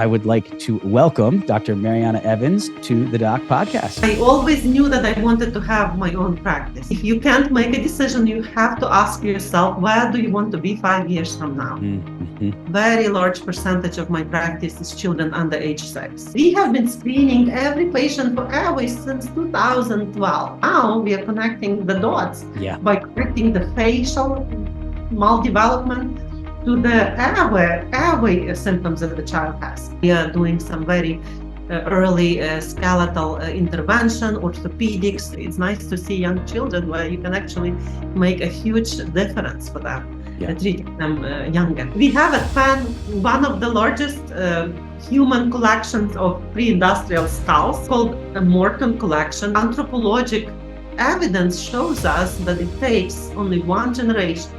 I would like to welcome Dr. Marianna Evans to the Doc Podcast. I always knew that I wanted to have my own practice. If you can't make a decision, you have to ask yourself, where do you want to be 5 years from now? Mm-hmm. Very large percentage of my practice is children under age 6. We have been screening every patient for airways since 2012. Now we are connecting the dots by connecting the facial maldevelopment to the airway symptoms that the child has. We are doing some very early skeletal intervention, orthopedics. It's nice to see young children where you can actually make a huge difference for them, treating them younger. We have at Penn one of the largest human collections of pre-industrial skulls called a Morton collection. Anthropologic evidence shows us that it takes only one generation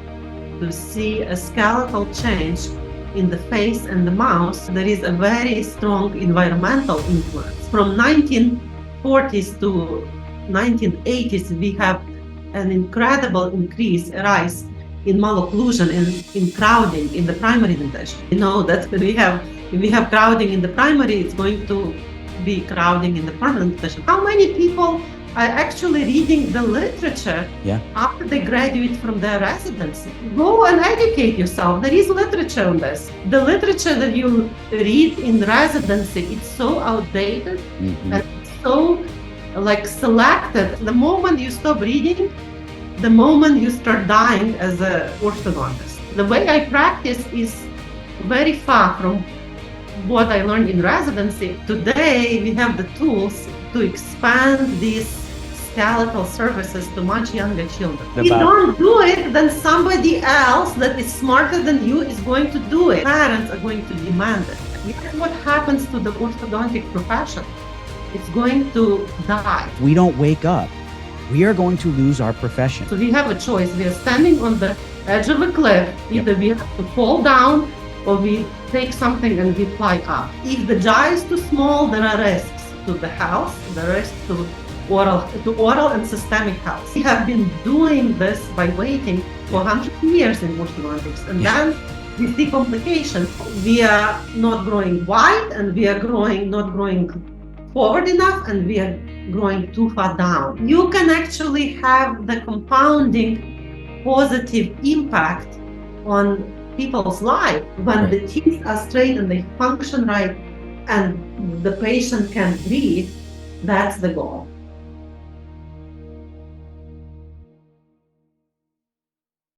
to see a skeletal change in the face and the mouth. There is a very strong environmental influence. From 1940s to 1980s, we have an incredible rise in malocclusion, in crowding in the primary dentition. You know that if we have crowding in the primary, it's going to be crowding in the permanent dentition. How many people are actually reading the literature after they graduate from their residency? Go and educate yourself. There is literature on this. The literature that you read in residency, it's so outdated and so selected. The moment you stop reading, the moment you start dying as an orthodontist. The way I practice is very far from what I learned in residency. Today, we have the tools to expand these skeletal services to much younger children. If you don't do it, then somebody else that is smarter than you is going to do it. Parents are going to demand it. Here's what happens to the orthodontic profession. It's going to die. If we don't wake up, we are going to lose our profession. So we have a choice. We are standing on the edge of a cliff. Either we have to fall down or we take something and we fly up. If the jaw is too small, there are risks to the health, the risks to oral and systemic health. We have been doing this by waiting for 100 years in orthodontics, and then we see complications. We are not growing wide, and we are not growing forward enough, and we are growing too far down. You can actually have the compounding positive impact on people's life when the teeth are straight and they function right, and the patient can breathe. That's the goal.